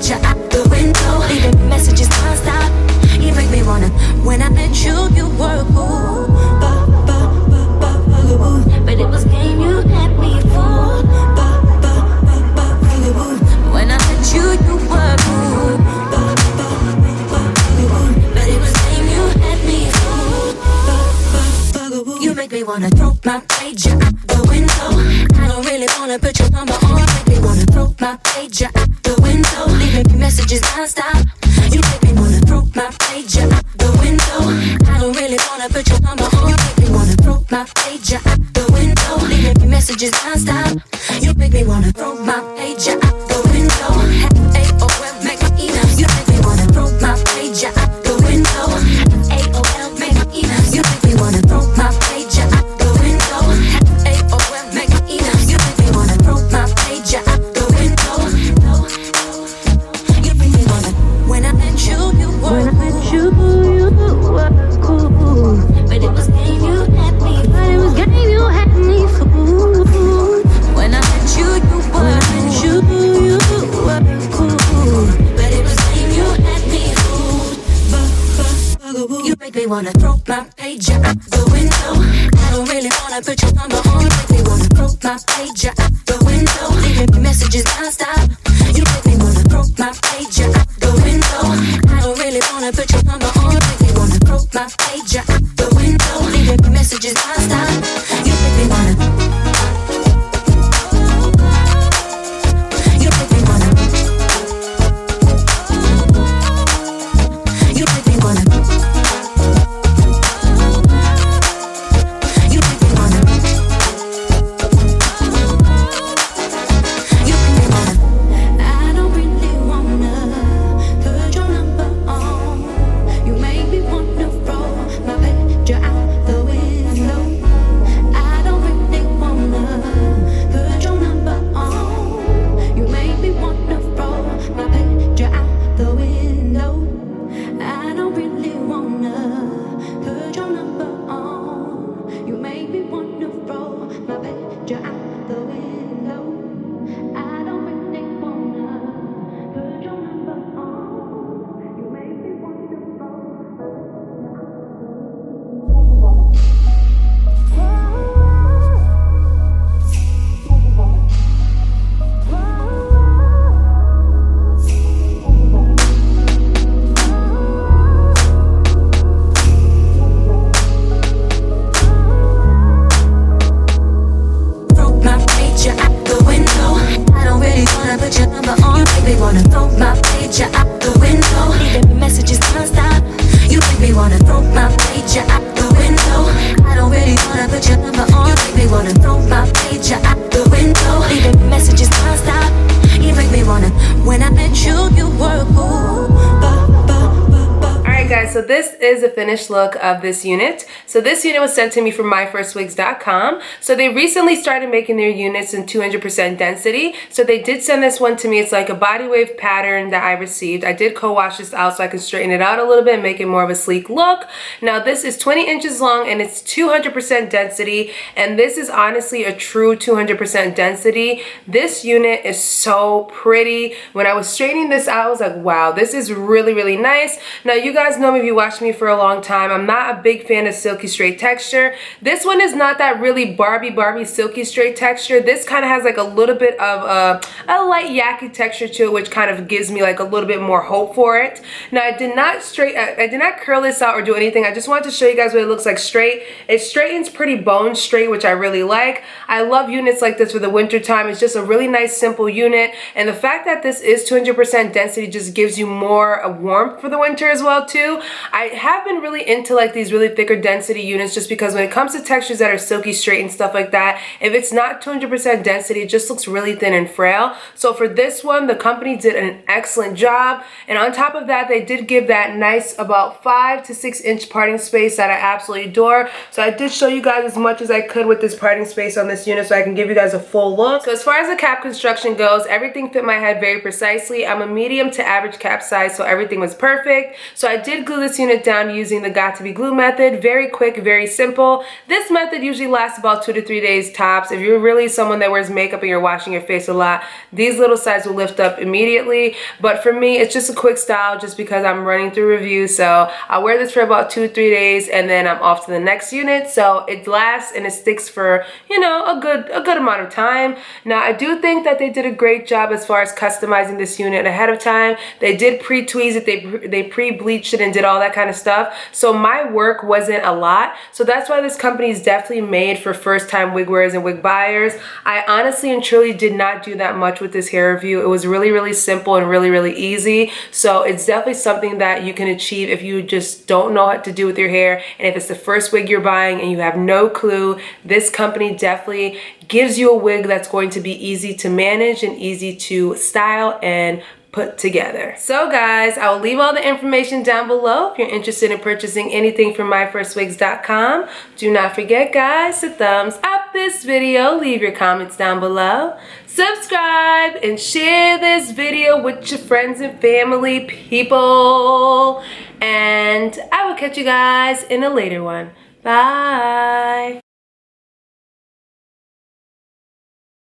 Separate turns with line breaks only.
page out the window, leaving messages non-stop. You make me wanna. When I met you, you were cool, but it was game, you had me fooled. When I met you, you were cool, but it was game, you had me fooled. You make me wanna throw my pager out the window. I don't really wanna put your number on. You make me wanna throw my pager out the window, leaving me messages non-stop. You make me wanna throw my pager out the window. I don't really wanna put your number on. You make me wanna throw my pager out the window, leaving me messages non-stop. You make me wanna throw my pager out the window. AOL, make my emails. You make me wanna throw my pager out the window. AOL, make my emails. You make me wanna throw my pager out the window. AOL, make my emails. You make me wanna throw my pager out the window. You make me wanna. When I met you, you were cool, but it was game, you had me. But it was game, you had me fooled. When I met you, you were cool, but it was game, you had me fooled. You make me wanna throw my pager out the window. I don't really wanna put your number on. You make me wanna throw my pager out the window, leaving me messages non-stop. You make me wanna throw my pager out the window. I don't really wanna put your number on. You make me wanna throw my pager out the window, leaving me messages non-stop. You make me wanna. You make me wanna. You make me wanna. You make me wanna. You make me wanna. I don't really wanna put your number on. You make me wanna throw my pager out the window. I don't really wanna put your number on. You make me wanna throw my pager out the window. I don't really wanna put your number on. You make me wanna throw my pager out the window. I don't really wanna put your number on. You make me wanna throw throw my pager out the window. I don't really wanna put your number on. You make me wanna throw my pager out the window, leaving me messages non-stop. You make me wanna throw my pager out the window. I don't really wanna put your number on. You make me wanna throw my pager out the window, leaving me messages non-stop. You make me wanna. When I met you, you were cool.
Alright guys, so this is a finished look of this unit. So this unit was sent to me from Myfirstwigs.com. So they recently started making their units in 200% density. So they did send this one to me. It's like a body wave pattern that I received. I did co-wash this out so I can straighten it out a little bit and make it more of a sleek look. Now this is 20 inches long and it's 200% density. And this is honestly a true 200% density. This unit is so pretty. When I was straightening this out, I was like, wow, this is really, really nice. Now you guys know me if you watched me for a long time. I'm not a big fan of silky straight texture. This one is not that really Barbie silky straight texture. This kind of has like a little bit of a light yaki texture to it, which kind of gives me like a little bit more hope for it. Now I did not curl this out or do anything. I just wanted to show you guys what it looks like straight. It straightens pretty bone straight, which I really like. I love units like this for the winter time. It's just a really nice simple unit, and the fact that this is 200% density just gives you more warmth for the winter as well too. I have been really into like these really thicker density units just because when it comes to textures that are silky straight and stuff like that, if it's not 200% density, it just looks really thin and frail. So for this one, the company did an excellent job, and on top of that, they did give that nice about 5 to 6 inch parting space that I absolutely adore. So I did show you guys as much as I could with this parting space on this unit so I can give you guys a full look. So as far as the cap construction goes, everything fit my head very precisely. I'm a medium to average cap size, so everything was perfect. So I did glue glue this unit down using the Got to Be Glue method. Very quick, very simple. This method usually lasts about 2 to 3 days tops. If you're really someone that wears makeup and you're washing your face a lot, these little sides will lift up immediately. But for me, it's just a quick style just because I'm running through reviews. So I wear this for about 2 to 3 days and then I'm off to the next unit. So it lasts and it sticks for, you know, a good amount of time. Now I do think that they did a great job as far as customizing this unit ahead of time. They did pre-tweeze it, they pre-bleached it and did all that kind of stuff. So my work wasn't a lot. So that's why this company is definitely made for first-time wig wearers and wig buyers. I honestly and truly did not do that much with this hair review. It was really simple and really easy. So it's definitely something that you can achieve if you just don't know what to do with your hair, and if it's the first wig you're buying and you have no clue. This company definitely gives you a wig that's going to be easy to manage and easy to style and put together. So guys, I will leave all the information down below if you're interested in purchasing anything from Myfirstwigs.com. Do not forget, guys, to thumbs up this video, leave your comments down below, subscribe, and share this video with your friends and family, people. And I will catch you guys in a later one. Bye.